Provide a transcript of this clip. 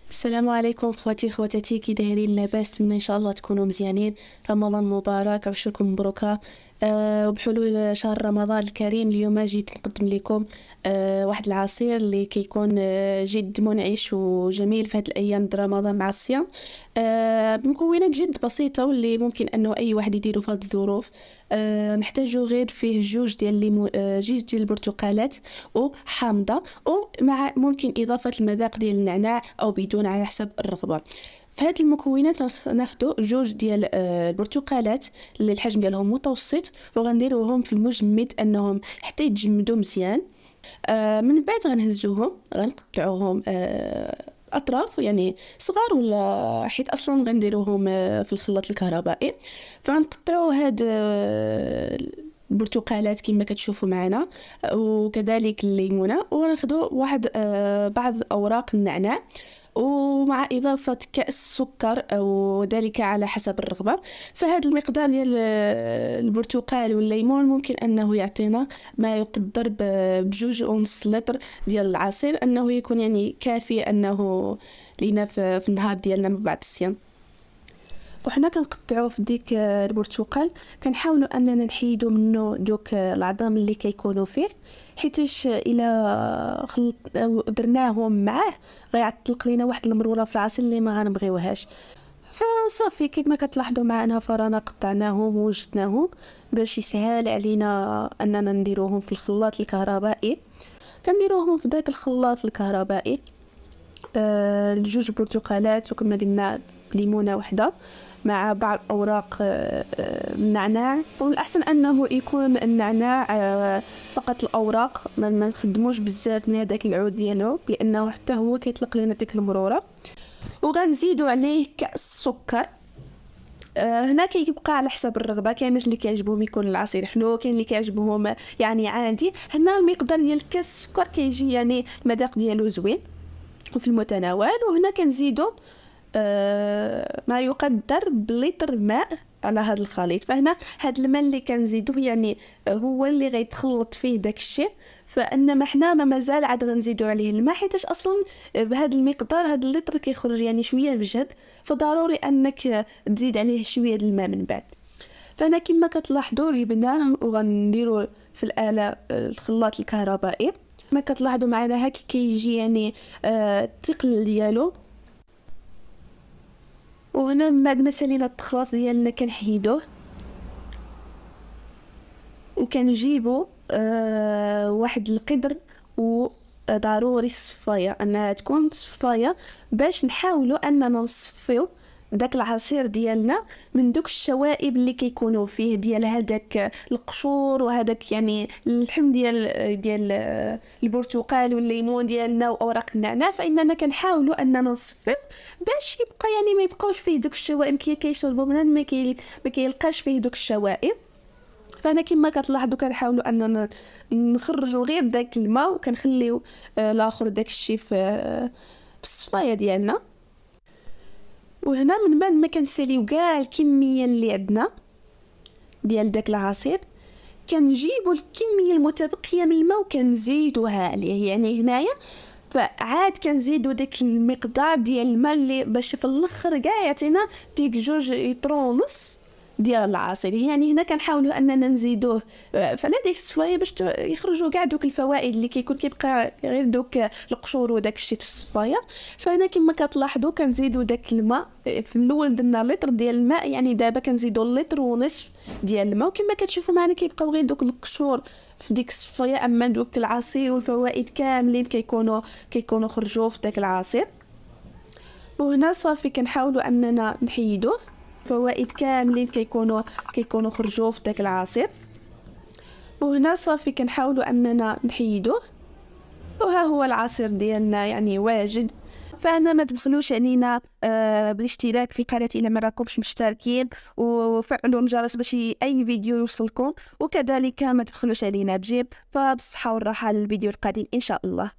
السلام عليكم خواتاتي، كي دايرين؟ لاباس؟ نتمنى ان شاء الله تكونوا مزيانين. رمضان مبارك، عشركم مبروكه. وبحلول شهر رمضان الكريم اليوم جيت نقدم لكم واحد العصير اللي كيكون جد منعش وجميل في هذه الايام د رمضان مع الصيام. بمكونات جد بسيطه واللي ممكن انه اي واحد يديروا في هذه الظروف. نحتاجو غير فيه جوج ديال الليمون، جوج ديال البرتقالات وحامضه، ومع ممكن اضافه المذاق ديال النعناع او بدون على حسب الرغبه. في هذه المكونات ناخذ جوج ديال البرتقالات اللي الحجم ديالهم متوسط، وغنديروهم في المجمد انهم حتى يتجمدوا مزيان. من بعد غنهزوهم، غنقطعوهم اطراف يعني صغار، ولا حيت اصلا غنديروهم في الخلاط الكهربائي. فغنقطعوا هاد البرتقالات كما كتشوفوا معنا، وكذلك الليمونه، وناخذوا واحد بعض اوراق النعناع، ومع إضافة كأس سكر أو ذلك على حسب الرغبة. فهذا المقدار ديال البرتقال والليمون ممكن أنه يعطينا ما يقدر بجوج ونص لتر ديال العصير، أنه يكون يعني كافي أنه لينا في النهار ديالنا من بعد الصيام. وحنا كنقطعوه في ديك البرتقال، كنحاولوا اننا نحيدوا منه دوك العظام اللي كيكونوا فيه، حيتاش الا خلط أو درناهم معاه غيعطلق لينا واحد المرونه في العسل اللي ما غنبغيوهاش. فصافي كما كتلاحظوا معنا، فرانا قطعناهم ووجدناهم باش يسهل علينا اننا نديروهم في الخلاط الكهربائي. كنديروهم في داك الخلاط الكهربائي الجوج برتقالات، وكما قلنا ليمونه واحده مع بعض اوراق النعناع. والاحسن انه يكون النعناع فقط الاوراق، ما نخدموش بزاف من هذاك العود ديالو، لانه حتى هو كيطلق لنا ديك المروره. وغنزيدوا عليه كاس سكر. هنا كيبقى على حسب الرغبه، كاين الناس اللي كيعجبهم يكون العصير حلو، كاين اللي كيعجبهم يعني عادي. هنا المقدار ديال كاس السكر كيجي يعني المذاق ديالو زوين وفي المتناول. وهنا كنزيدوا ما يقدر بلتر ماء على هذا الخليط. فهنا هذا الماء اللي كنزيدوه يعني هو اللي غيتخلط فيه داك الشيء، فانما حنا مازال عاد غنزيدوا عليه الماء، حيتاش اصلا بهذا المقدار هذا اللتر كيخرج يعني شويه بجد، فضروري انك تزيد عليه شويه الماء من بعد. فهنا كما كتلاحظوا جبناه وغنديروا في الآلة الخلاط الكهربائي. ما كتلاحظوا معنا هكا كيجي يعني الثقل ديالو. وهنا من بعد ما سالينا التخلاص ديالنا كنحيدوه، وكنجيبوا واحد القدر، وضروري الصفايه انها تكون صفايه باش نحاولوا اننا نصفيو داك العصير ديالنا من دوك الشوائب اللي كيكونوا فيه ديال هذاك القشور وهذاك يعني اللحم ديال البرتقال والليمون ديالنا واوراق النعناع. فاننا كنحاولوا اننا نصفيه باش يبقى يعني ما يبقاوش فيه دوك الشوائب كي كيشربوا منها، ما كيلقاش فيه دوك الشوائب. فانا كما كتلاحظوا كنحاولوا اننا نخرجوا غير داك الماء، وكنخليو الاخر داك الشيء في الصفايه ديالنا. وهنا من بعد ما كنساليو كاع الكميه اللي عندنا ديال داك العصير، كنجيبوا الكميه المتبقيه من الماء وكنزيدوها عليه. يعني هنايا فعاد كنزيدوا داك المقدار ديال الماء اللي باش في الاخر كاع يعطينا ديك جوج لتر ونص ديال العصير. يعني هنا كنحاولوا اننا نزيدوه فعلى ديك السوايه باش يخرجوا كاع دوك الفوائد اللي كيبقى غير دوك القشور وداك الشيء في الصفايه. فهنا كما كتلاحظوا كنزيدوا داك الماء. في الاول درنا لتر ديال الماء، يعني دابا كنزيدوا لتر ونصف ديال الماء، وكما كتشوفوا معنا كيبقاو غير دوك القشور في ديك الصفايه، اما دوك العصير والفوائد كاملين كيكونوا خرجوا في داك العصير. وهنا صافي كنحاولوا اننا نحيدوه، فوائد كاملين كيكونوا خرجوا في داك العصير. وهنا صافي كنحاولوا اننا نحيدوه، وها هو العصير ديالنا يعني واجد. فانا ما تبخلوش علينا بالاشتراك في القناه الى ما راكمش مشتركين، وفعلوا الجرس باش اي فيديو يوصلكم، وكذلك ما تبخلوش علينا بجيب. فبالصحه والراحه للفيديو القادم ان شاء الله.